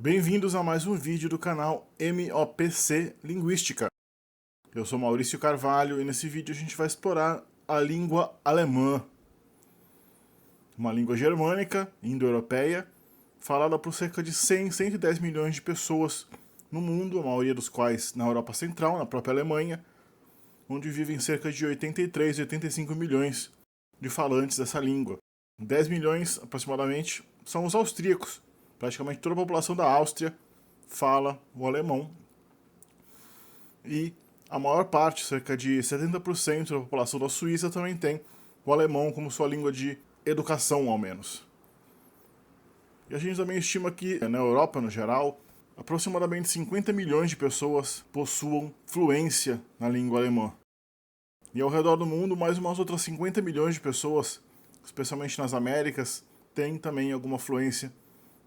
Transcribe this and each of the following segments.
Bem-vindos a mais um vídeo do canal MOPC Linguística. Eu sou Maurício Carvalho e nesse vídeo a gente vai explorar a língua alemã. Uma língua germânica, indo-europeia, falada por cerca de 110 milhões de pessoas no mundo, a maioria dos quais na Europa Central, na própria Alemanha, onde vivem cerca de 83 e 85 milhões de falantes dessa língua. 10 milhões, aproximadamente, são os austríacos. Praticamente toda a população da Áustria fala o alemão. E a maior parte, cerca de 70% da população da Suíça também tem o alemão como sua língua de educação, ao menos. E a gente também estima que, na Europa, no geral, aproximadamente 50 milhões de pessoas possuam fluência na língua alemã. E ao redor do mundo, mais umas outras 50 milhões de pessoas, especialmente nas Américas, têm também alguma fluência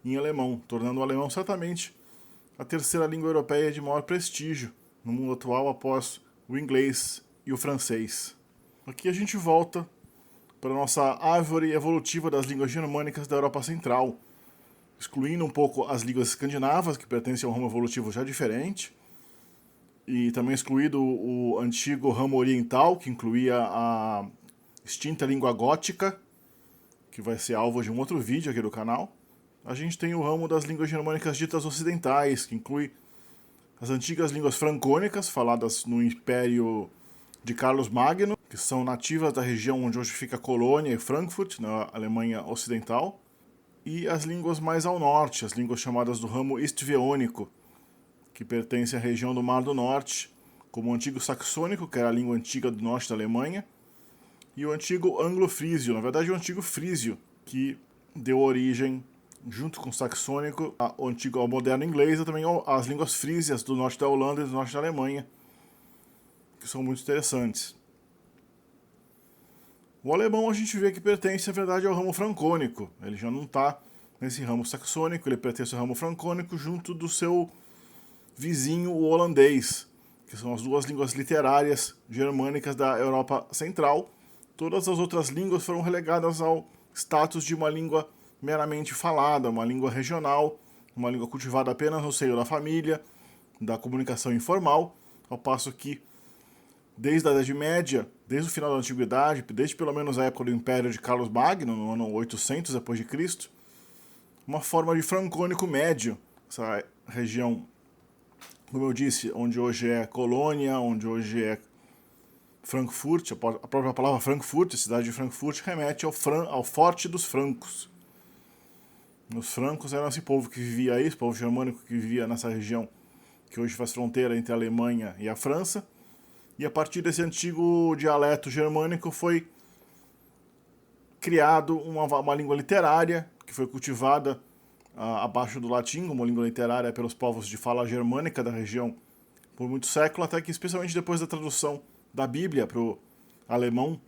em alemão, tornando o alemão certamente a terceira língua europeia de maior prestígio no mundo atual após o inglês e o francês. Aqui a gente volta para a nossa árvore evolutiva das línguas germânicas da Europa Central, excluindo um pouco as línguas escandinavas, que pertencem a um ramo evolutivo já diferente, e também excluído o antigo ramo oriental, que incluía a extinta língua gótica, que vai ser alvo de um outro vídeo aqui do canal. A gente tem o ramo das línguas germânicas ditas ocidentais, que inclui as antigas línguas francônicas, faladas no Império de Carlos Magno, que são nativas da região onde hoje fica Colônia e Frankfurt, na Alemanha Ocidental, e as línguas mais ao norte, as línguas chamadas do ramo estviônico, que pertence à região do Mar do Norte, como o antigo saxônico, que era a língua antiga do norte da Alemanha, e o antigo anglo-frísio, na verdade o antigo frísio, que deu origem, junto com o saxônico, ao moderno inglês e também as línguas frísias do norte da Holanda e do norte da Alemanha, que são muito interessantes. O alemão a gente vê que pertence, na verdade, ao ramo francônico. Ele já não está nesse ramo saxônico, ele pertence ao ramo francônico junto do seu vizinho, o holandês, que são as duas línguas literárias germânicas da Europa Central. Todas as outras línguas foram relegadas ao status de uma língua meramente falada, uma língua regional, uma língua cultivada apenas no seio da família, da comunicação informal, ao passo que, desde a Idade Média, desde o final da Antiguidade, desde pelo menos a época do Império de Carlos Magno, no ano 800 d.C., uma forma de francônico médio, essa região, como eu disse, onde hoje é Colônia, onde hoje é Frankfurt, a própria palavra Frankfurt, a cidade de Frankfurt, remete ao forte dos francos. Os francos eram esse povo que vivia aí, esse povo germânico que vivia nessa região que hoje faz fronteira entre a Alemanha e a França. E a partir desse antigo dialeto germânico foi criado uma língua literária que foi cultivada abaixo do latim, como língua literária pelos povos de fala germânica da região por muitos séculos, até que especialmente depois da tradução da Bíblia para o alemão,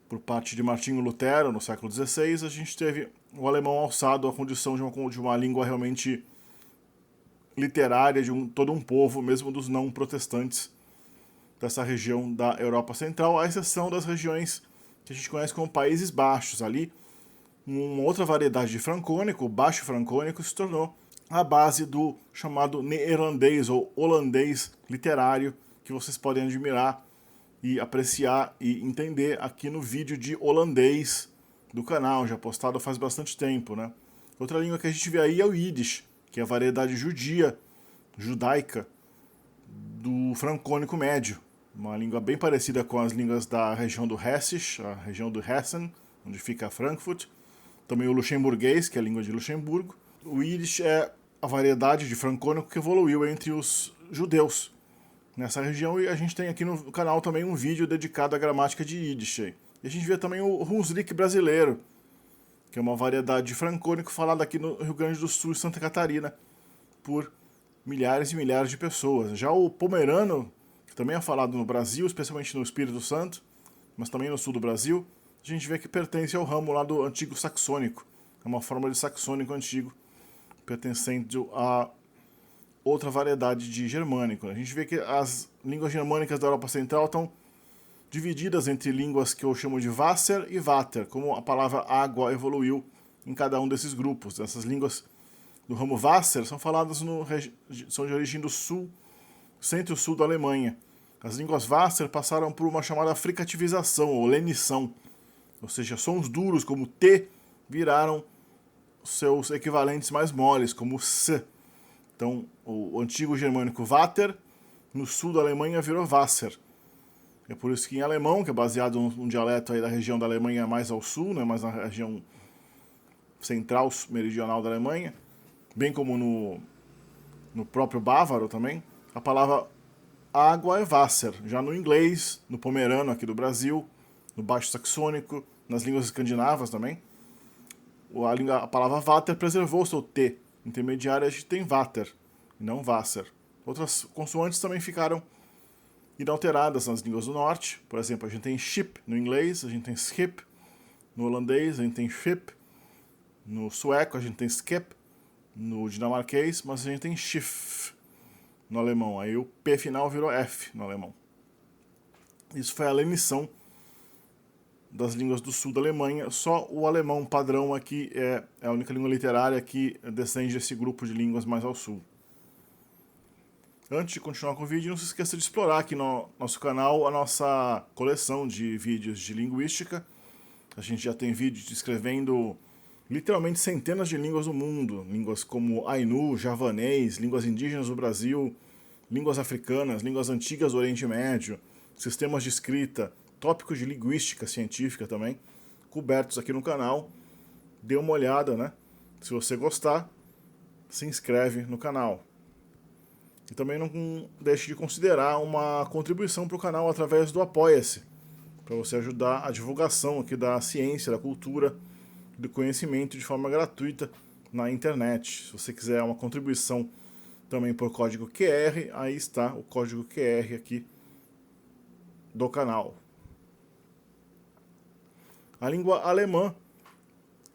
por parte de Martinho Lutero, no século XVI, a gente teve o alemão alçado à condição de uma língua realmente literária de todo um povo, mesmo dos não protestantes dessa região da Europa Central, à exceção das regiões que a gente conhece como Países Baixos. Ali, uma outra variedade de francônico, o baixo francônico, se tornou a base do chamado neerlandês ou holandês literário, que vocês podem admirar e apreciar e entender aqui no vídeo de holandês do canal, já postado faz bastante tempo, né? Outra língua que a gente vê aí é o Yiddish, que é a variedade judaica, do francônico médio. Uma língua bem parecida com as línguas da região do Hessisch, a região do Hessen, onde fica Frankfurt. Também o luxemburguês, que é a língua de Luxemburgo. O Yiddish é a variedade de francônico que evoluiu entre os judeus nessa região, e a gente tem aqui no canal também um vídeo dedicado à gramática de Yiddish. E a gente vê também o Hunsrück brasileiro, que é uma variedade de francônico falada aqui no Rio Grande do Sul e Santa Catarina por milhares e milhares de pessoas. Já o pomerano, que também é falado no Brasil, especialmente no Espírito Santo, mas também no sul do Brasil, a gente vê que pertence ao ramo lá do antigo saxônico. É uma forma de saxônico antigo, pertencendo a outra variedade de germânico. A gente vê que as línguas germânicas da Europa Central estão divididas entre línguas que eu chamo de Wasser e Vater, como a palavra água evoluiu em cada um desses grupos. Essas línguas do ramo Wasser são faladas são de origem do sul, centro e sul da Alemanha. As línguas Wasser passaram por uma chamada fricativização, ou lenição, ou seja, sons duros como T viraram seus equivalentes mais moles, como S. Então, o antigo germânico Vater, no sul da Alemanha, virou Wasser. É por isso que em alemão, que é baseado num dialeto aí da região da Alemanha mais ao sul, né, mais na região central, meridional da Alemanha, bem como no próprio bávaro também, a palavra água é Wasser. Já no inglês, no pomerano aqui do Brasil, no baixo saxônico, nas línguas escandinavas também, a palavra Vater preservou seu T. Intermediária a gente tem Vater, e não Wasser. Outras consoantes também ficaram inalteradas nas línguas do norte. Por exemplo, a gente tem ship no inglês, a gente tem skip no holandês, a gente tem ship no sueco, a gente tem skip no dinamarquês, mas a gente tem schiff no alemão. Aí o P final virou F no alemão. Isso foi a lenição das línguas do sul da Alemanha. Só o alemão padrão aqui é a única língua literária que descende desse grupo de línguas mais ao sul. Antes de continuar com o vídeo, não se esqueça de explorar aqui no nosso canal a nossa coleção de vídeos de linguística. A gente já tem vídeos descrevendo literalmente centenas de línguas do mundo, línguas como Ainu, javanês, línguas indígenas do Brasil, línguas africanas, línguas antigas do Oriente Médio, sistemas de escrita, tópicos de linguística científica também, cobertos aqui no canal. Dê uma olhada, né? Se você gostar, se inscreve no canal. E também não deixe de considerar uma contribuição para o canal através do Apoia-se, para você ajudar a divulgação aqui da ciência, da cultura, do conhecimento de forma gratuita na internet. Se você quiser uma contribuição também por código QR, aí está o código QR aqui do canal. A língua alemã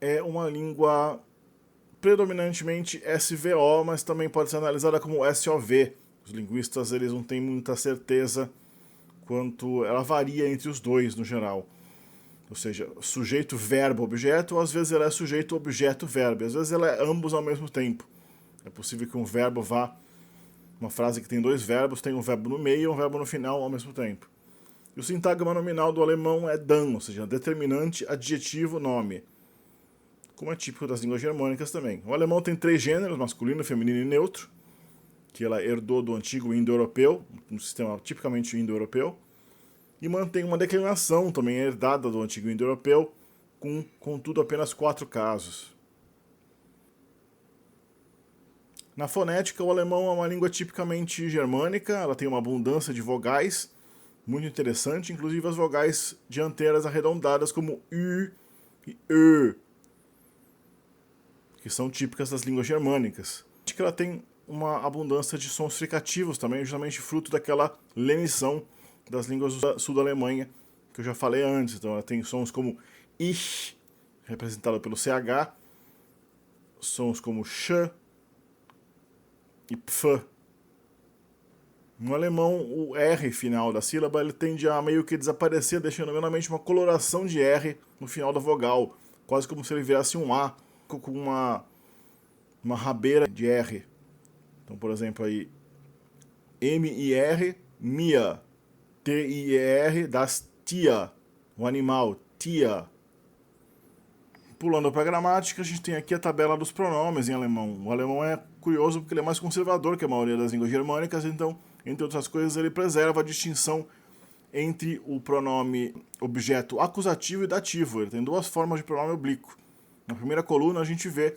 é uma língua predominantemente SVO, mas também pode ser analisada como SOV. Os linguistas eles não têm muita certeza quanto ela varia entre os dois no geral. Ou seja, sujeito, verbo, objeto, ou às vezes ela é sujeito, objeto, verbo. Às vezes ela é ambos ao mesmo tempo. É possível que um verbo vá... Uma frase que tem dois verbos, tem um verbo no meio e um verbo no final ao mesmo tempo. E o sintagma nominal do alemão é dan, ou seja, determinante, adjetivo, nome. Como é típico das línguas germânicas também. O alemão tem 3 gêneros, masculino, feminino e neutro, que ela herdou do antigo indo-europeu, um sistema tipicamente indo-europeu, e mantém uma declinação também herdada do antigo indo-europeu, contudo apenas 4 casos. Na fonética, o alemão é uma língua tipicamente germânica, ela tem uma abundância de vogais, muito interessante, inclusive as vogais dianteiras arredondadas como U e Ö, que são típicas das línguas germânicas. Ela tem uma abundância de sons fricativos também, justamente fruto daquela lenição das línguas do sul da Alemanha, que eu já falei antes. Então ela tem sons como ich, representado pelo CH, sons como sh e pf. No alemão, o R final da sílaba ele tende a meio que desaparecer, deixando meramente uma coloração de R no final da vogal, quase como se ele virasse um A, com uma rabeira de R. Então, por exemplo, aí, M-I-R, Mia, T-I-E-R, das tia, o animal, tia. Pulando para a gramática, a gente tem aqui a tabela dos pronomes em alemão. O alemão é curioso porque ele é mais conservador que a maioria das línguas germânicas, então, entre outras coisas, ele preserva a distinção entre o pronome objeto acusativo e dativo. Ele tem 2 formas de pronome oblíquo. Na primeira coluna a gente vê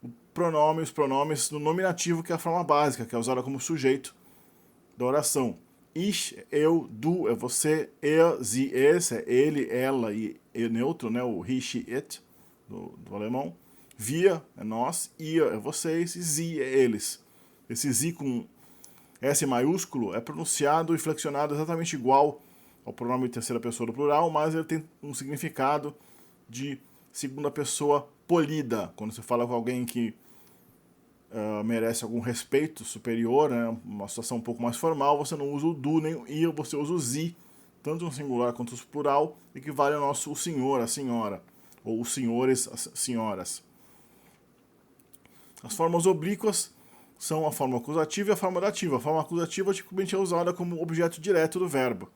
os pronomes no nominativo, que é a forma básica, que é usada como sujeito da oração. Ich, eu, du é você, er, sie, es é ele, ela e neutro, né, o he, she, it do alemão. Wir é nós, ihr é vocês e sie é eles. Esse sie com S maiúsculo é pronunciado e flexionado exatamente igual ao pronome de terceira pessoa do plural, mas ele tem um significado de segunda pessoa polida. Quando você fala com alguém que merece algum respeito superior, né, uma situação um pouco mais formal, você não usa o du nem o ir, você usa o zi, tanto no singular quanto no plural, equivale ao nosso o senhor, a senhora, ou os senhores, as senhoras. As formas oblíquas são a forma acusativa e a forma dativa. A forma acusativa tipicamente é usada como objeto direto do verbo.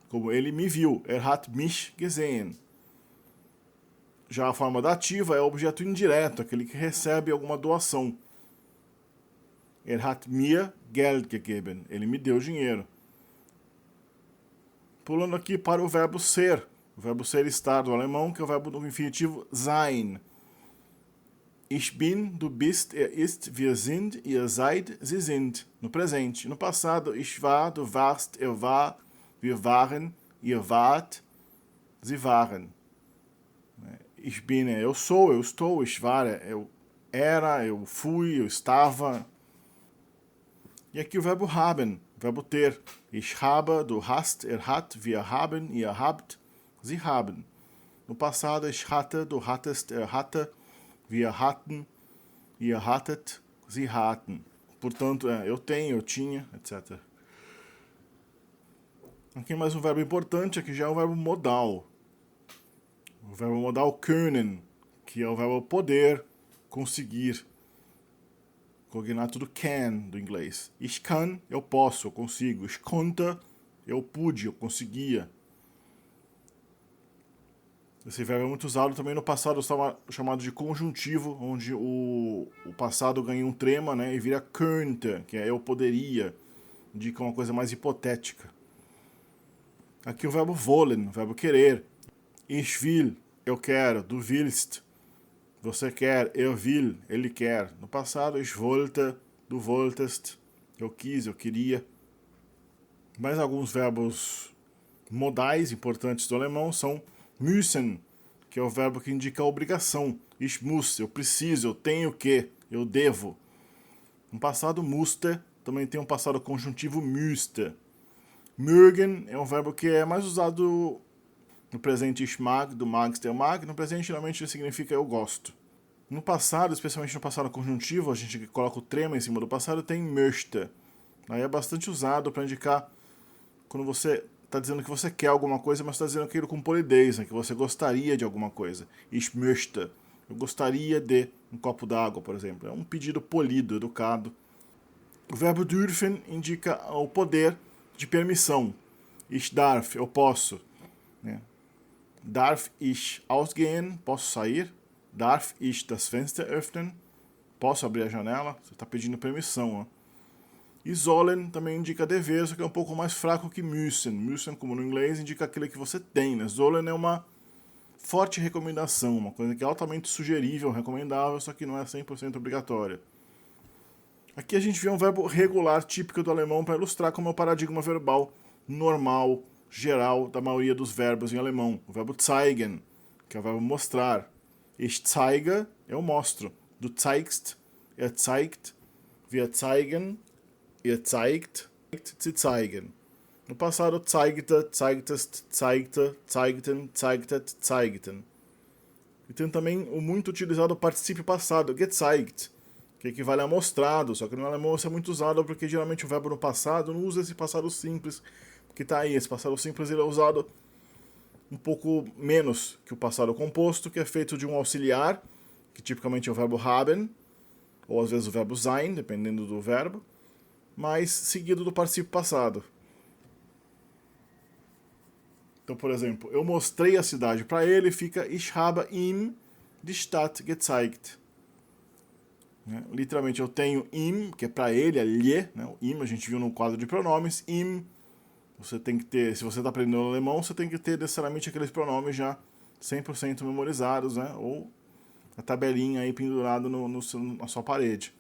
Como ele me viu, hat mich gesehen. Já a forma dativa é o objeto indireto, aquele que recebe alguma doação. Hat mir Geld gegeben. Ele me deu dinheiro. Pulando aqui para o verbo ser. O verbo ser estar do alemão, que é o verbo no infinitivo sein. Ich bin, du bist, ist, wir sind, ihr seid, sie sind. No presente. No passado, ich war, du warst, er war, wir waren, ihr wart, sie waren. Ich bin é eu sou, eu estou, ich war é eu era, eu fui, eu estava. E aqui o verbo haben, o verbo ter. Ich habe, du hast, hat, wir haben, ihr habt, sie haben. No passado, ich hatte, du hattest, hatte, wir hatten, ihr hattet, sie hatten. Portanto, eu tenho, eu tinha, etc. Aqui mais um verbo importante, aqui já é um verbo modal. O verbo modal können, que é o verbo poder, conseguir. Cognato do can, do inglês. Ich kann, eu posso, eu consigo. Ich konnte, eu pude, eu conseguia. Esse verbo é muito usado também no passado, chamado de conjuntivo, onde o passado ganha um trema, né, e vira könnte, que é eu poderia, indica uma coisa mais hipotética. Aqui o verbo wollen, o verbo querer. Ich will, eu quero. Du willst, você quer. Er will, ele quer. No passado, ich wollte, du wolltest, eu quis, eu queria. Mais alguns verbos modais importantes do alemão são müssen, que é o verbo que indica a obrigação. Ich muss, eu preciso, eu tenho que, eu devo. No passado, musste, também tem um passado conjuntivo müsste. Mögen é um verbo que é mais usado no presente ich mag, do magst, eu mag. No presente, geralmente, ele significa eu gosto. No passado, especialmente no passado conjuntivo, a gente coloca o trema em cima do passado, tem möchte. Aí é bastante usado para indicar quando você está dizendo que você quer alguma coisa, mas está dizendo aquilo com polidez, né? Que você gostaria de alguma coisa. Ich möchte. Eu gostaria de um copo d'água, por exemplo. É um pedido polido, educado. O verbo dürfen indica o poder de permissão. Ich darf, eu posso. Né? Darf ich ausgehen, posso sair. Darf ich das Fenster öffnen, posso abrir a janela. Você está pedindo permissão. Ó. E sollen também indica dever, só que é um pouco mais fraco que müssen. Müssen, como no inglês, indica aquele que você tem. Né? Sollen é uma forte recomendação, uma coisa que é altamente sugerível, recomendável, só que não é 100% obrigatória. Aqui a gente vê um verbo regular típico do alemão para ilustrar como é o paradigma verbal normal, geral, da maioria dos verbos em alemão. O verbo zeigen, que é o verbo mostrar. Ich zeige, eu mostro. Du zeigst, zeigt. Wir zeigen, ihr zeigt, sie zeigen. No passado, zeigte, zeigtest, zeigte, zeigten, zeigtet, zeigten. E tem também o muito utilizado particípio passado, gezeigt, que equivale a mostrado, só que no alemão isso é muito usado porque geralmente o verbo no passado não usa esse passado simples que está aí. Esse passado simples ele é usado um pouco menos que o passado composto, que é feito de um auxiliar, que tipicamente é o verbo haben, ou às vezes o verbo sein, dependendo do verbo, mas seguido do particípio passado. Então, por exemplo, eu mostrei a cidade para ele, fica Ich habe ihm die Stadt gezeigt. Literalmente, eu tenho ihm, que é para ele, é lhe, né? O ihm a gente viu no quadro de pronomes, ihm. Você tem que ter, se você está aprendendo alemão, você tem que ter necessariamente aqueles pronomes já 100% memorizados, né? Ou a tabelinha aí pendurada na sua parede.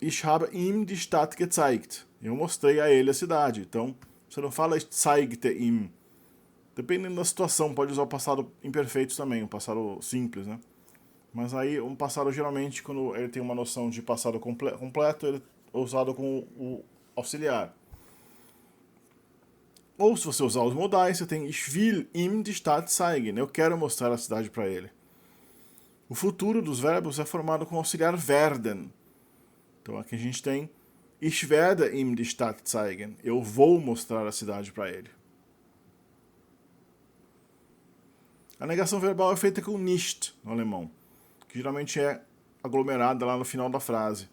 Ich habe ihm die Stadt gezeigt. Eu mostrei a ele a cidade. Então, você não fala ich zeigte ihm. Dependendo da situação, pode usar o passado imperfeito também, o passado simples, né? Mas aí, um passado geralmente, quando ele tem uma noção de passado completo, ele é usado com o auxiliar. Ou se você usar os modais, você tem Ich will ihm die Stadt zeigen. Eu quero mostrar a cidade para ele. O futuro dos verbos é formado com o auxiliar werden. Então aqui a gente tem Ich werde ihm die Stadt zeigen. Eu vou mostrar a cidade para ele. A negação verbal é feita com nicht no alemão, que geralmente é aglomerada lá no final da frase,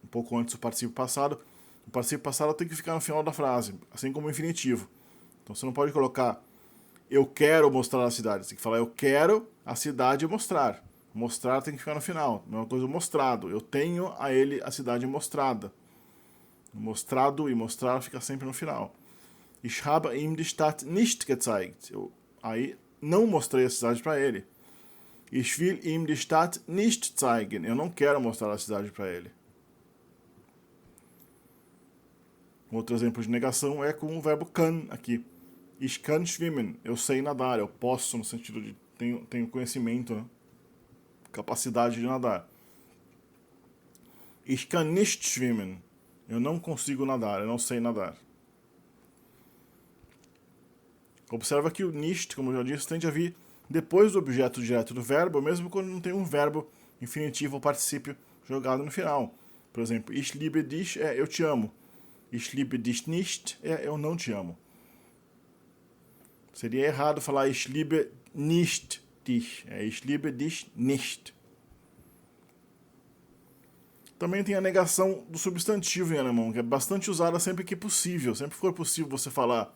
um pouco antes do particípio passado. O particípio passado tem que ficar no final da frase, assim como o infinitivo. Então você não pode colocar eu quero mostrar a cidade. Você tem que falar eu quero a cidade mostrar. Mostrar tem que ficar no final. Mesma coisa mostrado. Eu tenho a ele a cidade mostrada. Mostrado e mostrar fica sempre no final. Ich habe ihm die Stadt nicht gezeigt. Eu aí não mostrei a cidade para ele. Ich will ihm die Stadt nicht zeigen. Eu não quero mostrar a cidade para ele. Outro exemplo de negação é com o verbo kann aqui. Ich kann schwimmen. Eu sei nadar. Eu posso, no sentido de tenho conhecimento, né? Capacidade de nadar. Ich kann nicht schwimmen. Eu não consigo nadar. Eu não sei nadar. Observa que o nicht, como eu já disse, tende a vir depois do objeto direto do verbo, mesmo quando não tem um verbo infinitivo ou particípio jogado no final. Por exemplo, ich liebe dich é eu te amo. Ich liebe dich nicht é eu não te amo. Seria errado falar ich liebe nicht dich. É ich liebe dich nicht. Também tem a negação do substantivo em alemão, que é bastante usada sempre que possível. Sempre que for possível você falar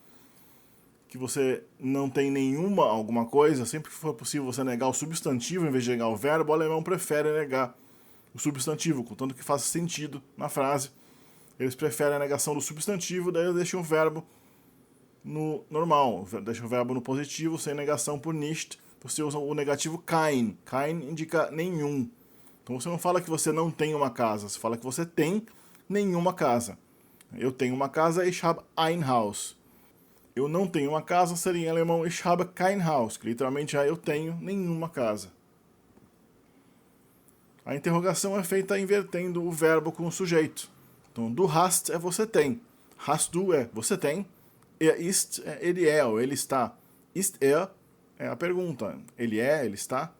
que você não tem nenhuma alguma coisa, sempre que for possível você negar o substantivo em vez de negar o verbo, o alemão prefere negar o substantivo, contanto que faça sentido na frase. Eles preferem a negação do substantivo, daí eles deixam o verbo no normal, deixam o verbo no positivo, sem negação por nicht. Você usa o negativo kein. Kein indica nenhum. Então você não fala que você não tem uma casa, você fala que você tem nenhuma casa. Eu tenho uma casa, ich habe ein Haus. Eu não tenho uma casa seria em alemão ich habe kein Haus, que literalmente é eu tenho nenhuma casa. A interrogação é feita invertendo o verbo com o sujeito. Então, du hast é você tem. Hast du é você tem. Er ist é ele é ou ele está. Ist er é a pergunta. Ele é, ele está.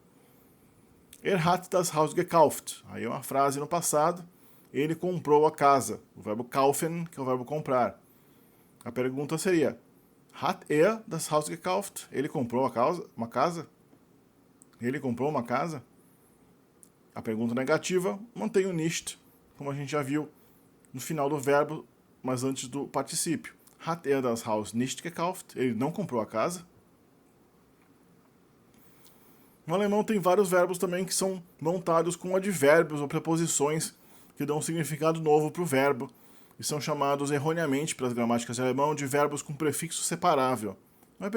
Er hat das Haus gekauft. Aí é uma frase no passado. Ele comprou a casa. O verbo kaufen, que é o verbo comprar. A pergunta seria: hat er das Haus gekauft? Ele comprou uma casa? Ele comprou uma casa? A pergunta negativa mantém o nicht, como a gente já viu no final do verbo, mas antes do particípio. Hat er das Haus nicht gekauft? Ele não comprou a casa? No alemão tem vários verbos também que são montados com advérbios ou preposições que dão um significado novo para o verbo e são chamados erroneamente pelas gramáticas de alemão de verbos com prefixo separável. Não é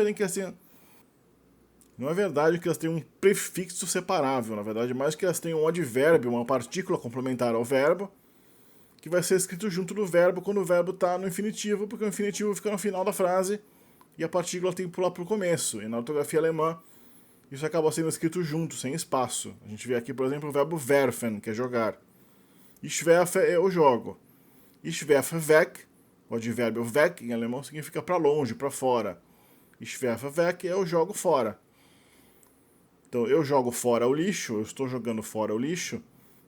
verdade que elas tenham um prefixo separável, na verdade, mais que elas tenham um advérbio, uma partícula complementar ao verbo, que vai ser escrito junto do verbo quando o verbo está no infinitivo, porque o infinitivo fica no final da frase e a partícula tem que pular para o começo. E na ortografia alemã, isso acaba sendo escrito junto, sem espaço. A gente vê aqui, por exemplo, o verbo werfen, que é jogar. Ich werfe é eu jogo. Ich werfe weg, o advérbio weg em alemão significa para longe, para fora. Ich werfe weg é eu jogo fora. Então, eu jogo fora o lixo, eu estou jogando fora o lixo.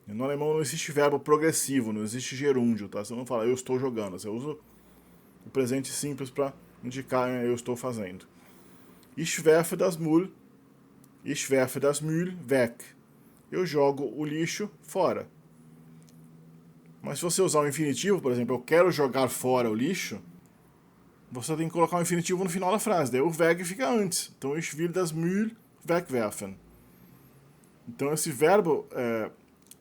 E no alemão não existe verbo progressivo, não existe gerúndio, tá? Você não fala eu estou jogando, você usa o presente simples para indicar eu estou fazendo. Ich werfe das Müll, ich werfe das Müll weg. Eu jogo o lixo fora. Mas se você usar o infinitivo, por exemplo, eu quero jogar fora o lixo, você tem que colocar o infinitivo no final da frase, daí o weg fica antes. Então, ich will das Müll wegwerfen. Então, esse verbo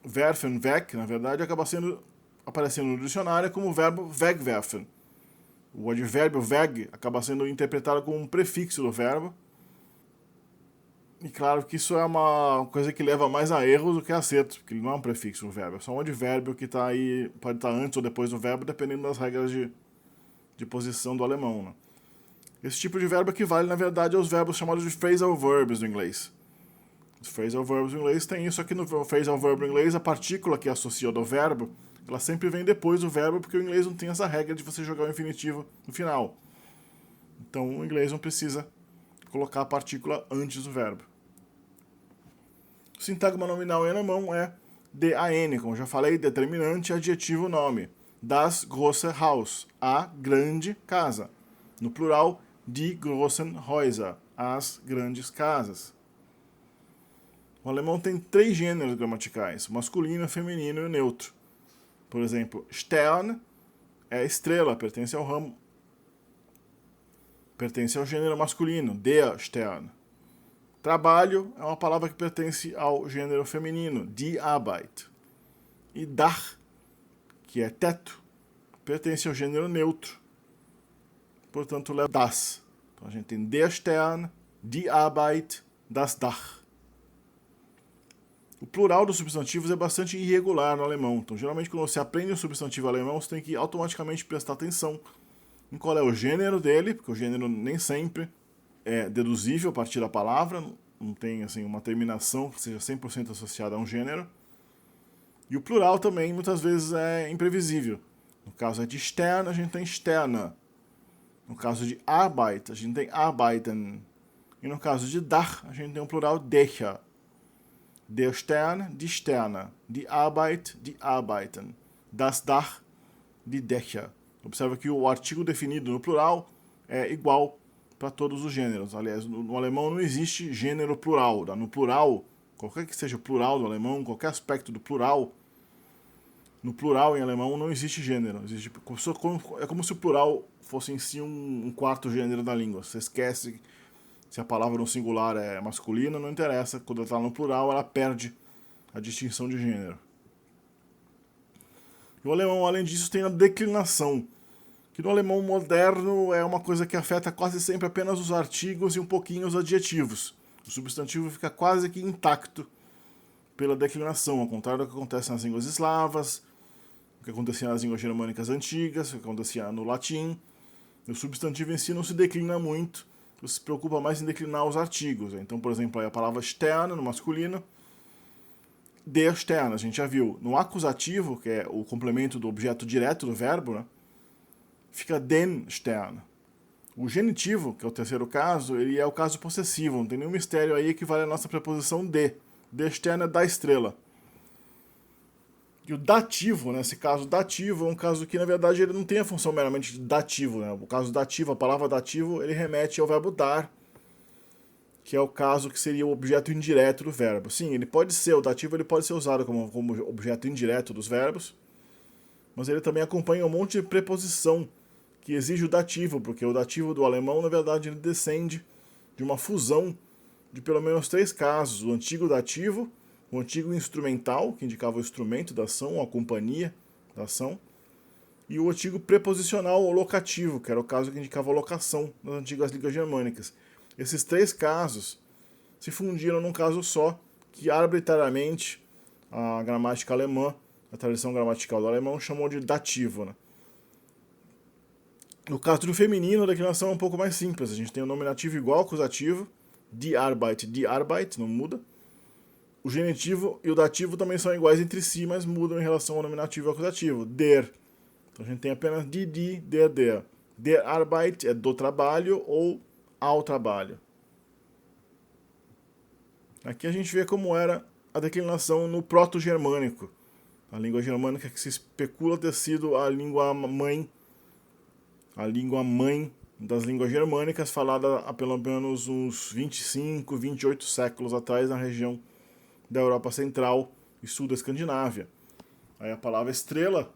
werfen, weg, na verdade, acaba aparecendo no dicionário como o verbo wegwerfen. O advérbio weg acaba sendo interpretado como um prefixo do verbo. E claro que isso é uma coisa que leva mais a erros do que a acertos, porque ele não é um prefixo do verbo, é só um advérbio que está aí, pode estar antes ou depois do verbo, dependendo das regras de posição do alemão, né? Esse tipo de verbo equivale, na verdade, aos verbos chamados de phrasal verbs do inglês. Os phrasal verbs do inglês tem isso aqui no phrasal verb do inglês, a partícula que é associada ao verbo, ela sempre vem depois do verbo, porque o inglês não tem essa regra de você jogar o infinitivo no final. Então, o inglês não precisa colocar a partícula antes do verbo. O sintagma nominal em alemão é DAN, como já falei, determinante, adjetivo, nome. Das große Haus, a grande casa. No plural, die großen Häuser, as grandes casas. O alemão tem 3 gêneros gramaticais, o masculino, o feminino e o neutro. Por exemplo, Stern é estrela, pertence ao ramo, pertence ao gênero masculino, der Stern. Trabalho é uma palavra que pertence ao gênero feminino, die Arbeit. E Dach, que é teto, pertence ao gênero neutro, portanto leva das. Então a gente tem der Stern, die Arbeit, das Dach. O plural dos substantivos é bastante irregular no alemão, então geralmente quando você aprende um substantivo alemão, você tem que automaticamente prestar atenção em qual é o gênero dele, porque o gênero nem sempre é deduzível a partir da palavra, não tem assim, uma terminação que seja 100% associada a um gênero. E o plural também muitas vezes é imprevisível. No caso de Stern, a gente tem Sterne. No caso de Arbeit, a gente tem Arbeiten. E no caso de Dach, a gente tem o plural Dächer. Der Stern, die Sterne. Die Arbeit, die Arbeiten. Das Dach, die Dächer. Observa que o artigo definido no plural é igual para todos os gêneros. Aliás, no alemão não existe gênero plural. No plural, qualquer que seja o plural do alemão, qualquer aspecto do plural, no plural em alemão não existe gênero. É como se o plural fosse em si um quarto gênero da língua. Você esquece se a palavra no singular é masculina, não interessa. Quando ela está no plural, ela perde a distinção de gênero. E o alemão, além disso, tem a declinação, que no alemão moderno é uma coisa que afeta quase sempre apenas os artigos e um pouquinho os adjetivos. O substantivo fica quase que intacto pela declinação, ao contrário do que acontece nas línguas eslavas, o que acontecia nas línguas germânicas antigas, o que acontecia no latim. O substantivo em si não se declina muito, você se preocupa mais em declinar os artigos. Então, por exemplo, a palavra Stern no masculino, der Stern, a gente já viu. No acusativo, que é o complemento do objeto direto do verbo, né, fica den Stern. O genitivo, que é o terceiro caso, ele é o caso possessivo, não tem nenhum mistério aí, que vale a nossa preposição de. Der Stern é da estrela. E o dativo, nesse caso dativo, é um caso que na verdade ele não tem a função meramente de dativo, né? O caso dativo, a palavra dativo, ele remete ao verbo dar, que é o caso que seria o objeto indireto do verbo. Sim, ele pode ser, o dativo ele pode ser usado como objeto indireto dos verbos, mas ele também acompanha um monte de preposição que exige o dativo, porque o dativo do alemão, na verdade, ele descende de uma fusão de pelo menos 3 casos: o antigo dativo, o antigo instrumental, que indicava o instrumento da ação, a companhia da ação, e o antigo preposicional ou locativo, que era o caso que indicava a locação nas antigas línguas germânicas. Esses 3 casos se fundiram num caso só, que arbitrariamente a gramática alemã, a tradição gramatical do alemão, chamou de dativo, né? No caso do feminino, a declinação é um pouco mais simples. A gente tem o nominativo igual ao acusativo, die Arbeit, não muda. O genitivo e o dativo também são iguais entre si, mas mudam em relação ao nominativo e ao acusativo. Der. Então a gente tem apenas die, der. Der Arbeit é do trabalho ou ao trabalho. Aqui a gente vê como era a declinação no proto-germânico. A língua germânica que se especula ter sido a língua mãe das línguas germânicas, falada há pelo menos uns 25, 28 séculos atrás na região da Europa Central e Sul da Escandinávia. Aí a palavra estrela,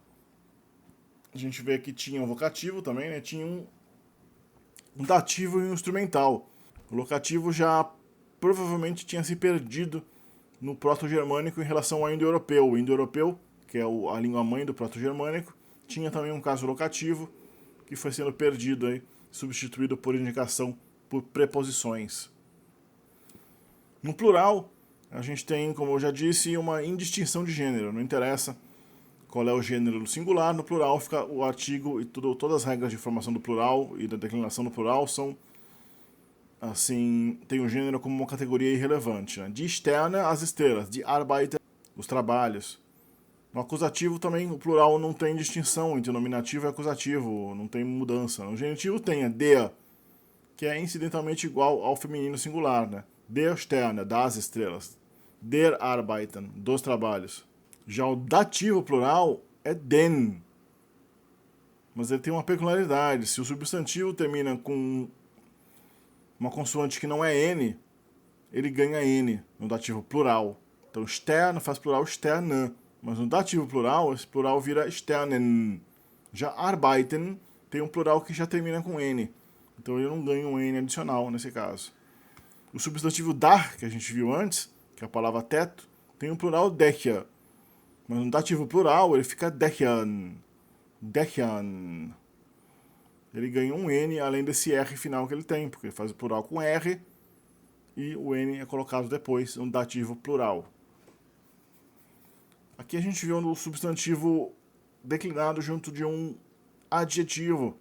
a gente vê que tinha um vocativo também, né? Tinha um dativo e um instrumental. O locativo já provavelmente tinha se perdido no proto-germânico em relação ao indo-europeu. O indo-europeu, que é a língua mãe do proto-germânico, tinha também um caso locativo que foi sendo perdido aí, substituído por indicação por preposições. No plural, a gente tem, como eu já disse, uma indistinção de gênero. Não interessa qual é o gênero do singular, no plural fica o artigo e todas as regras de formação do plural e da declinação do plural são, assim, tem o gênero como uma categoria irrelevante, né? Die Sterne, as estrelas, die Arbeiter, os trabalhos. No acusativo também o plural não tem distinção entre nominativo e acusativo, não tem mudança. No genitivo tem a der, que é incidentalmente igual ao feminino singular, né? Der Sterne, das estrelas. Der Arbeiten, dos trabalhos. Já o dativo plural é den. Mas ele tem uma peculiaridade. Se o substantivo termina com uma consoante que não é N, ele ganha N no dativo plural. Então, Stern faz plural Sterne, mas no dativo plural, esse plural vira Sternen. Já Arbeiten tem um plural que já termina com N. Então, ele não ganha um N adicional nesse caso. O substantivo dar, que a gente viu antes, que é a palavra teto, tem um plural Dächer. Mas no dativo plural, ele fica Dächern. Dächern. Ele ganha um N além desse R final que ele tem, porque ele faz o plural com R e o N é colocado depois no dativo plural. Aqui a gente viu o substantivo declinado junto de um adjetivo,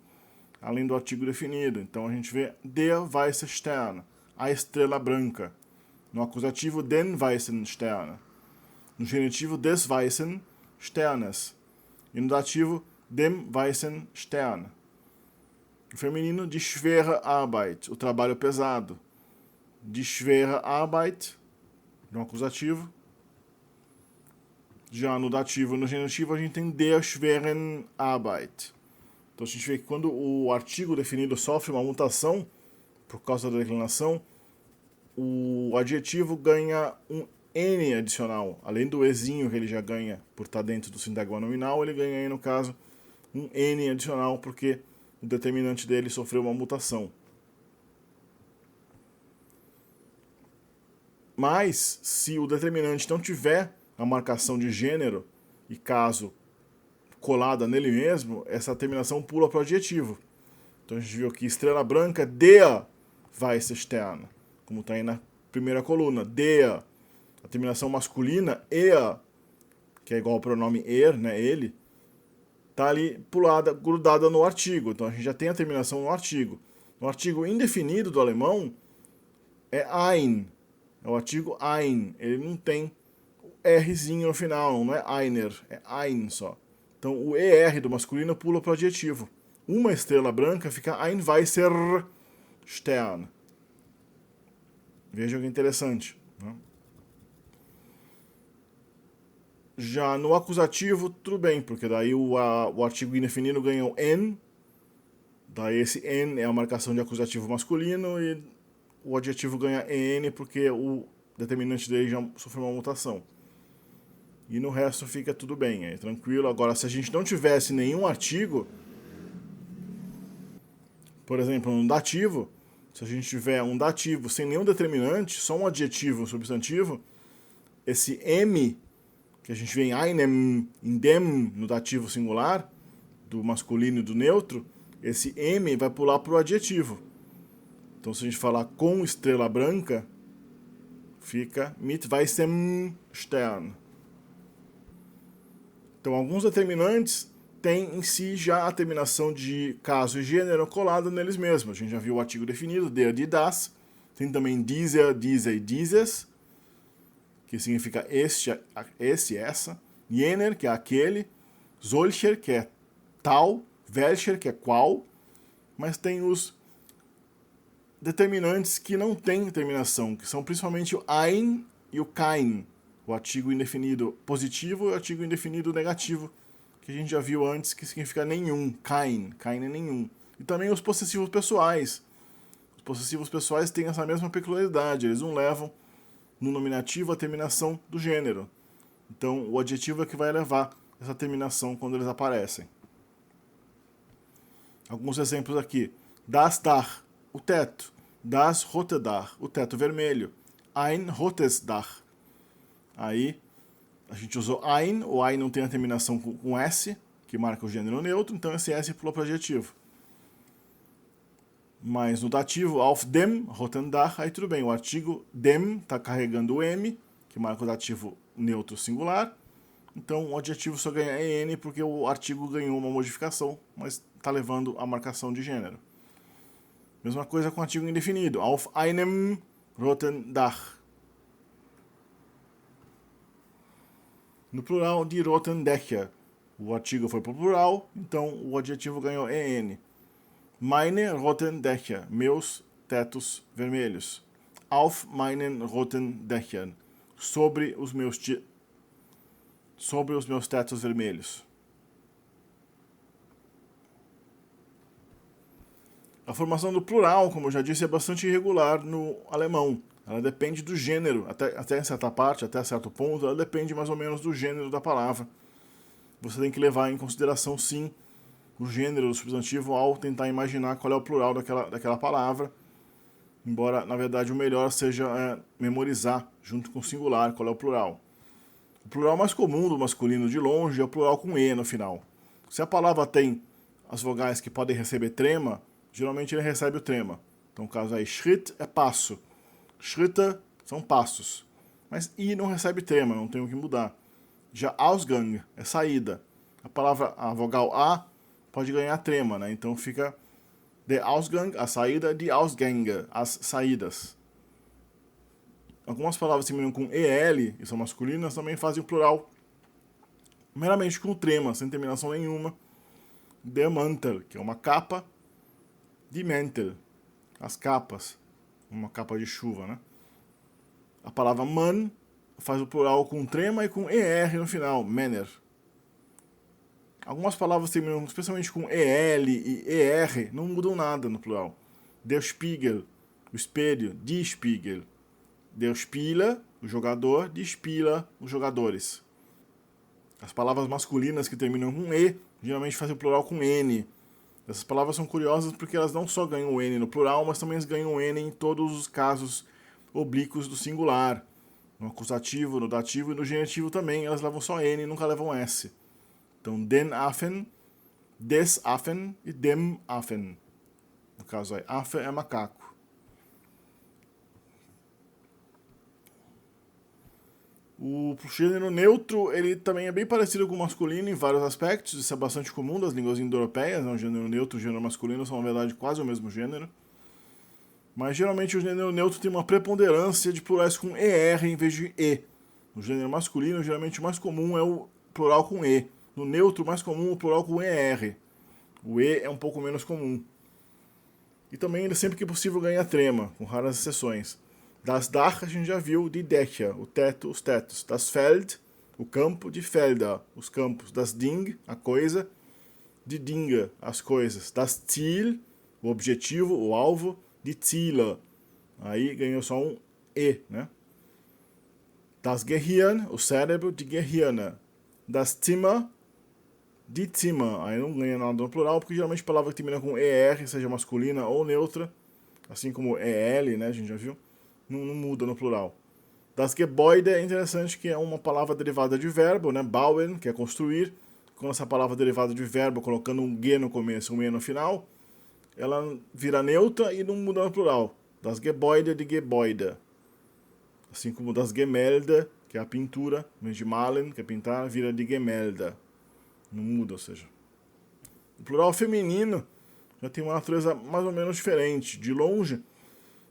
além do artigo definido. Então a gente vê der weiße Stern, a estrela branca. No acusativo, den weißen Stern. No genitivo, des weißen Sternes. E no dativo, dem weißen Stern. No feminino, die schwere Arbeit, o trabalho pesado. Die schwere Arbeit, no acusativo. Já no dativo e no genitivo, a gente tem der schweren Arbeit. Então a gente vê que quando o artigo definido sofre uma mutação, por causa da declinação, o adjetivo ganha um N adicional. Além do Ezinho que ele já ganha por estar dentro do sintagma nominal, ele ganha aí, no caso, um N adicional, porque o determinante dele sofreu uma mutação. Mas, se o determinante não tiver a marcação de gênero, e caso colada nele mesmo, essa terminação pula para o adjetivo. Então a gente viu aqui, estrela branca, der weiße Stern, como está aí na primeira coluna, der. A terminação masculina, er, que é igual ao pronome né, ele, está ali pulada, grudada no artigo. Então a gente já tem a terminação no artigo. No artigo indefinido do alemão, é ein. É o artigo ein. Ele não tem o Rzinho no final, não é einer, é ein só. Então o ER do masculino pula para o adjetivo. Uma estrela branca fica ein weißer Stern. Veja que interessante. Né? Já no acusativo, tudo bem, porque daí o artigo indefinido ganha o N. Daí esse N é a marcação de acusativo masculino e o adjetivo ganha EN porque o determinante dele já sofreu uma mutação. E no resto fica tudo bem, é tranquilo. Agora, se a gente não tivesse nenhum artigo, por exemplo, no dativo, se a gente tiver um dativo sem nenhum determinante, só um adjetivo, um substantivo, esse M, que a gente vê em einem, in dem, no dativo singular, do masculino e do neutro, esse M vai pular para o adjetivo. Então, se a gente falar com estrela branca, fica mit weißem Stern. Então, alguns determinantes têm em si já a terminação de caso e gênero colada neles mesmos. A gente já viu o artigo definido, der, die, das. Tem também dieser, diese e dieses, que significa este, essa. Jener, que é aquele. Solcher, que é tal. Welcher, que é qual. Mas tem os determinantes que não têm terminação, que são principalmente o ein e o kein. O artigo indefinido positivo e o artigo indefinido negativo, que a gente já viu antes, que significa nenhum, kein. Kein é nenhum. E também os possessivos pessoais. Os possessivos pessoais têm essa mesma peculiaridade, eles não levam no nominativo a terminação do gênero. Então, o adjetivo é que vai levar essa terminação quando eles aparecem. Alguns exemplos aqui. Das Dach, o teto. Das rote Dach, o teto vermelho. Ein rotes Dach. Aí, a gente usou ein, o ein não tem a terminação com S, que marca o gênero neutro, então esse S pulou para o adjetivo. Mas no dativo, auf dem roten Dach, aí tudo bem, o artigo dem está carregando o M, que marca o dativo neutro singular, então o adjetivo só ganha EN porque o artigo ganhou uma modificação, mas está levando a marcação de gênero. Mesma coisa com o artigo indefinido, auf einem roten Dach. No plural, die roten Dächer. O artigo foi para o plural, então o adjetivo ganhou EN. Meine roten Dächer. Meus tetos vermelhos. Auf meinen roten Dächern. Sobre os meus tetos vermelhos. A formação do plural, como eu já disse, é bastante irregular no alemão. ela depende do gênero, até certa parte, até certo ponto, ela depende mais ou menos do gênero da palavra. Você tem que levar em consideração, sim, o gênero do substantivo ao tentar imaginar qual é o plural daquela palavra, embora, na verdade, o melhor seja memorizar, junto com o singular, qual é o plural. O plural mais comum do masculino de longe é o plural com E no final. Se a palavra tem as vogais que podem receber trema, geralmente ele recebe o trema. Então, no caso aí, Schritt é passo, Schritte são passos. Mas I não recebe trema, não tem o que mudar. Já Ausgang é saída. A vogal A pode ganhar trema, né? Então fica der Ausgang, a saída, die Ausgänge, as saídas. Algumas palavras que terminam com EL e são masculinas também fazem o plural meramente com trema, sem terminação nenhuma. Der Mantel, que é uma capa, die Mäntel, as capas, uma capa de chuva, né? A palavra man faz o plural com trema e com ER no final, Männer. Algumas palavras terminam especialmente com EL e ER, não mudam nada no plural. Der Spiegel, o espelho, die Spiegel. Der Spieler, o jogador, die Spieler, os jogadores. As palavras masculinas que terminam com E, geralmente fazem o plural com N. Essas palavras são curiosas porque elas não só ganham o N no plural, mas também ganham o N em todos os casos oblíquos do singular. No acusativo, no dativo e no genitivo também, elas levam só N e nunca levam S. Então, den Affen, des Affen e dem Affen. No caso aí, Affe é macaco. O gênero neutro, ele também é bem parecido com o masculino em vários aspectos, isso é bastante comum das línguas indo-europeias, né? O gênero neutro e o gênero masculino são, na verdade, quase o mesmo gênero. Mas, geralmente, o gênero neutro tem uma preponderância de plurais com ER em vez de E. No gênero masculino, geralmente, o mais comum é o plural com E. No neutro, mais comum é o plural com ER. O E é um pouco menos comum. E também, ele sempre que possível, ganha trema, com raras exceções. Das Dach, a gente já viu, de Dächer, o teto, os tetos. Das Feld, o campo, de Felder, os campos. Das Ding, a coisa, de Dinge, as coisas. Das Ziel, o objetivo, o alvo, de Ziele. Aí ganhou só um E, né? Das Gehirn, o cérebro, de Gehirne. Das Zimmer, de Zimmer. Aí não ganha nada no plural, porque geralmente a palavra que termina com ER, seja masculina ou neutra, assim como EL, né, a gente já viu, não muda no plural. Das Gebäude é interessante que é uma palavra derivada de verbo, né, bauen, que é construir. Quando essa palavra derivada de verbo, colocando um G no começo e um E no final, ela vira neutra e não muda no plural. Das Gebäude de Gebäude. Assim como das Gemälde, que é a pintura, em vez de malen, que é pintar, vira de Gemälde. Não muda, ou seja. O plural feminino já tem uma natureza mais ou menos diferente. De longe,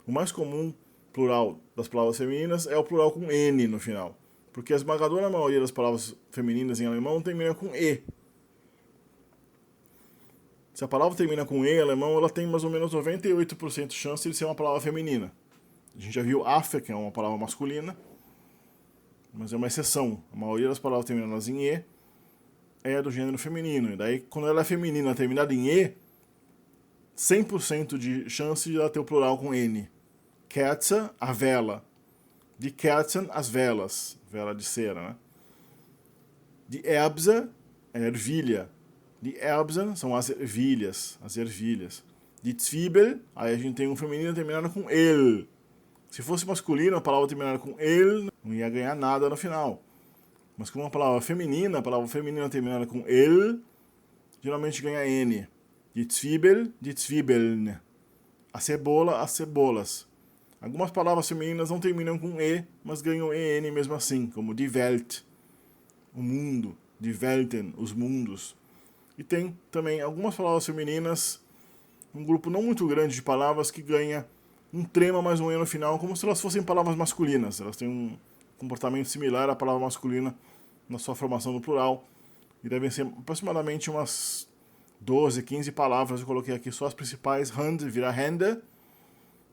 o mais comum plural das palavras femininas é o plural com N no final. Porque a esmagadora maioria das palavras femininas em alemão termina com E. Se a palavra termina com E em alemão, ela tem mais ou menos 98% de chance de ser uma palavra feminina. A gente já viu Affe, que é uma palavra masculina, mas é uma exceção. A maioria das palavras terminadas em E é do gênero feminino. E daí, quando ela é feminina terminada em E, 100% de chance de ela ter o plural com N. Kerze, a vela. De Kerzen, as velas. Vela de cera, né? De Erbse, é ervilha. De Erbsen são as ervilhas. As ervilhas. De Zwiebel, aí a gente tem um feminino terminado com el. Se fosse masculino, a palavra terminada com el não ia ganhar nada no final. Mas como uma palavra feminina, a palavra feminina terminada com el, geralmente ganha N. De Zwiebel, de Zwiebeln. A cebola, as cebolas. Algumas palavras femininas não terminam com E, mas ganham EN mesmo assim, como die Welt, o mundo, die Welten, os mundos. E tem também algumas palavras femininas, um grupo não muito grande de palavras que ganha um trema mais um E no final, como se elas fossem palavras masculinas. Elas têm um comportamento similar à palavra masculina na sua formação no plural. E devem ser aproximadamente umas 12, 15 palavras. Eu coloquei aqui só as principais. Hand vira Hände,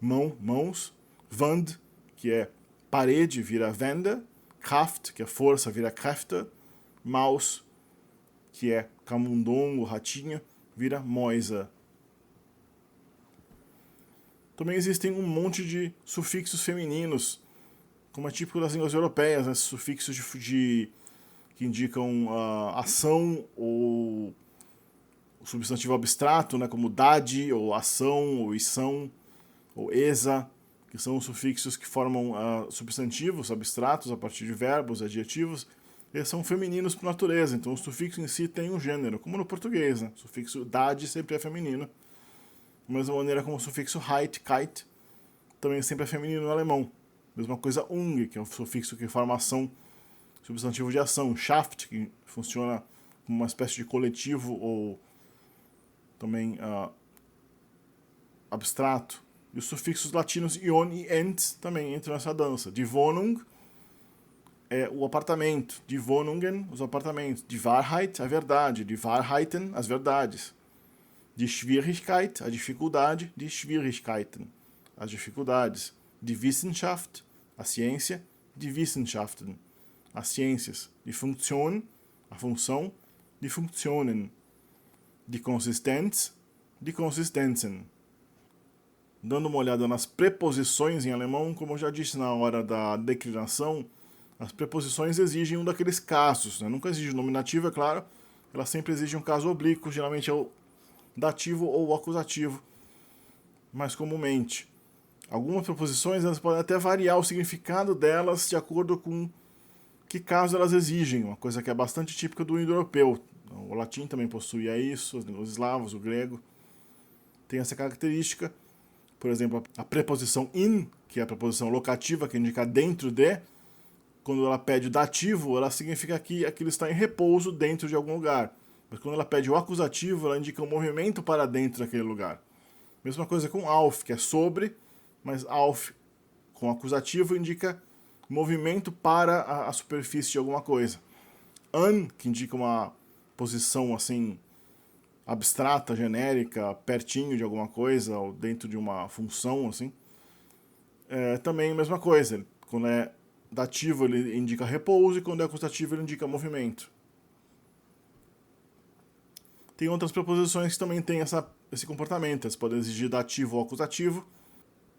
mão, mãos. Wand, que é parede, vira Wände. Kraft, que é força, vira Kräfte. Maus, que é camundongo, ratinho, vira Mäuse. Também existem um monte de sufixos femininos, como é típico das línguas europeias, né? Sufixos que indicam ação ou substantivo abstrato, né? Como dade, ou ação, ou ição, ou esa, que são os sufixos que formam substantivos abstratos a partir de verbos, adjetivos. Eles são femininos por natureza, então o sufixo em si tem um gênero, como no português, né? O sufixo dade sempre é feminino. Da mesma maneira como o sufixo heit, kite, também sempre é feminino no alemão. Mesma coisa ung, que é um sufixo que forma ação, substantivo de ação. Schaft, que funciona como uma espécie de coletivo ou também abstrato. E os sufixos latinos ion e ent também entram nessa dança. Die Wohnung é o apartamento. Die Wohnungen, os apartamentos. Die Wahrheit, a verdade. Die Wahrheiten, as verdades. Die Schwierigkeit, a dificuldade. Die Schwierigkeiten, as dificuldades. Die Wissenschaft, a ciência. Die Wissenschaften, as ciências. Die Funktion, a função. Die Funktionen. Die Konsistenz, die Konsistenzen. Dando uma olhada nas preposições em alemão, como eu já disse na hora da declinação, as preposições exigem um daqueles casos, né? Nunca exige o nominativo, é claro, ela sempre exige um caso oblíquo, geralmente é o dativo ou o acusativo, mais comumente. Algumas preposições elas podem até variar o significado delas de acordo com que caso elas exigem, uma coisa que é bastante típica do indo-europeu. O latim também possuía isso, os eslavos, o grego tem essa característica. Por exemplo, a preposição in, que é a preposição locativa, que indica dentro de, quando ela pede o dativo, ela significa que aquilo está em repouso dentro de algum lugar. Mas quando ela pede o acusativo, ela indica um movimento para dentro daquele lugar. Mesma coisa com auf, que é sobre, mas auf com acusativo indica movimento para a superfície de alguma coisa. An, que indica uma posição assim abstrata, genérica, pertinho de alguma coisa, ou dentro de uma função, assim. Também a mesma coisa. Quando é dativo, ele indica repouso, e quando é acusativo, ele indica movimento. Tem outras preposições que também têm esse comportamento. Elas podem exigir dativo ou acusativo.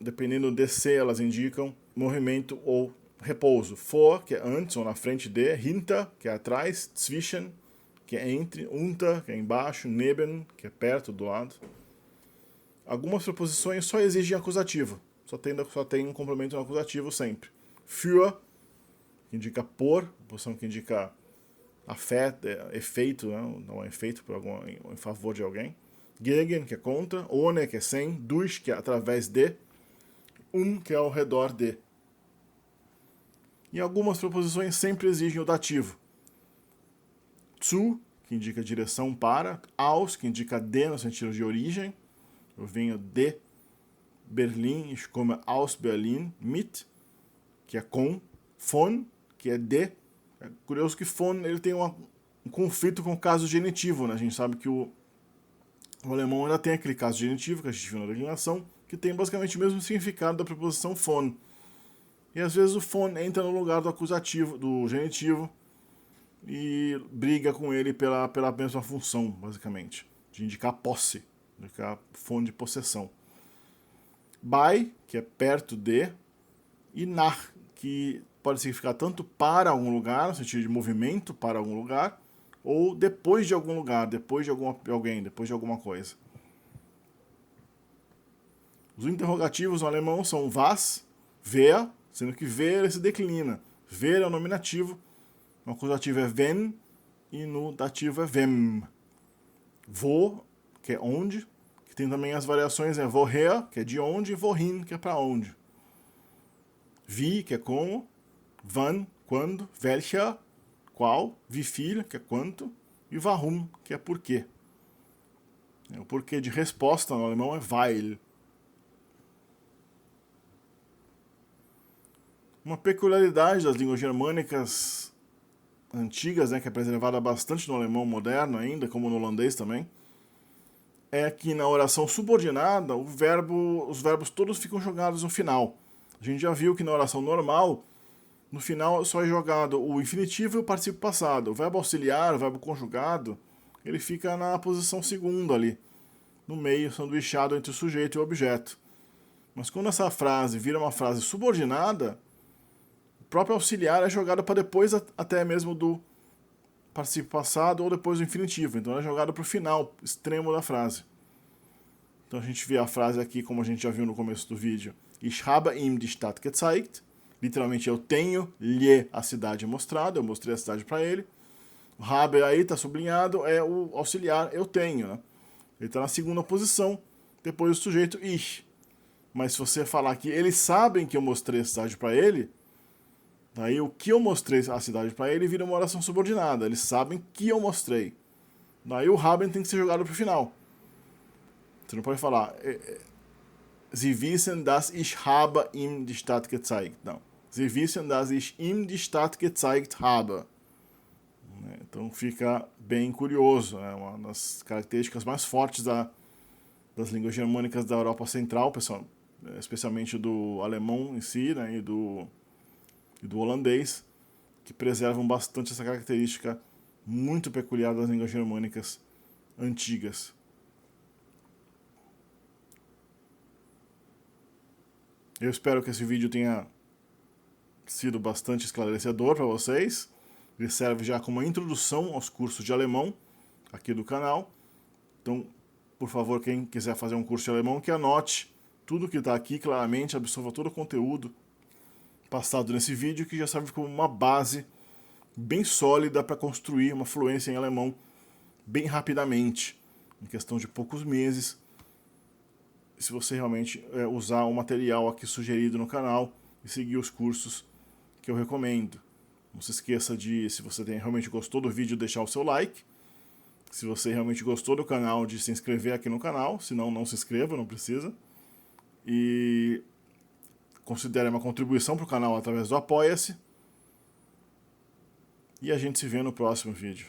Dependendo de se, elas indicam movimento ou repouso. Vor, que é antes ou na frente de. Hinter, que é atrás. Zwischen, que é entre. Unter, que é embaixo. Neben, que é perto, do lado. Algumas preposições só exigem acusativo. Só tem um complemento no acusativo sempre. Für, que indica por, posição que indica afeto, efeito, né? Não é efeito em favor de alguém. Gegen, que é contra. Ohne, que é sem. Durch, que é através de. Que é ao redor de. E algumas preposições sempre exigem o dativo. Zu, que indica direção para. Aus, que indica de no sentido de origem. Eu venho de Berlim, ich komme aus Berlin. Mit, que é com. Von, que é de. É curioso que von ele tem um conflito com o caso genitivo, né? A gente sabe que o alemão ainda tem aquele caso genitivo que a gente viu na declinação, que tem basicamente o mesmo significado da preposição von. E às vezes o von entra no lugar do acusativo, do genitivo, e briga com ele pela mesma função, basicamente, de indicar posse, de indicar von de possessão. Bei, que é perto de, e nach, que pode significar tanto para algum lugar, no sentido de movimento para algum lugar, ou depois de algum lugar, depois de alguém, depois de alguma coisa. Os interrogativos no alemão são was, wer, sendo que wer se declina. Wer é o nominativo, no acusativo é wenn e no dativo é wem. Wo, que é onde, que tem também as variações, é woher, que é de onde, e wohin, que é para onde. Wie, que é como, wann, quando, welcher, qual, wie viel, que é quanto, e warum, que é porquê. O porquê de resposta no alemão é weil. Uma peculiaridade das línguas germânicas antigas, né, que é preservada bastante no alemão moderno ainda, como no holandês também, é que na oração subordinada os verbos todos ficam jogados no final. A gente já viu que na oração normal, no final só é jogado o infinitivo e o particípio passado. O verbo auxiliar, o verbo conjugado, ele fica na posição segunda ali, no meio, sanduichado entre o sujeito e o objeto. Mas quando essa frase vira uma frase subordinada, o próprio auxiliar é jogado para depois até mesmo do participio passado ou depois do infinitivo. Então é jogado para o final extremo da frase. Então a gente vê a frase aqui, como a gente já viu no começo do vídeo. Ich habe ihm die Stadt gezeigt. Literalmente, eu tenho-lhe a cidade mostrado. Eu mostrei a cidade para ele. O habe aí está sublinhado, é o auxiliar eu tenho, né? Ele está na segunda posição, depois do sujeito ich. Mas se você falar que eles sabem que eu mostrei a cidade para ele, daí o que eu mostrei a cidade para ele vira uma oração subordinada. Eles sabem que eu mostrei. Daí o haben tem que ser jogado para o final. Você não pode falar Sie wissen, dass ich habe ihm die Stadt gezeigt. Não. Sie wissen, dass ich ihm die Stadt gezeigt habe. Então fica bem curioso. É uma das características mais fortes das línguas germânicas da Europa Central, pessoal, especialmente do alemão em si, né, e do holandês, que preservam bastante essa característica muito peculiar das línguas germânicas antigas. Eu espero que esse vídeo tenha sido bastante esclarecedor para vocês. Ele serve já como uma introdução aos cursos de alemão aqui do canal. Então, por favor, quem quiser fazer um curso de alemão, que anote tudo que está aqui claramente, absorva todo o conteúdo passado nesse vídeo, que já serve como uma base bem sólida para construir uma fluência em alemão bem rapidamente, em questão de poucos meses, se você realmente usar o material aqui sugerido no canal e seguir os cursos que eu recomendo. Não se esqueça de, se você realmente gostou do vídeo, deixar o seu like. Se você realmente gostou do canal, de se inscrever aqui no canal. Se não, não se inscreva, não precisa. E considere uma contribuição para o canal através do Apoia-se. E a gente se vê no próximo vídeo.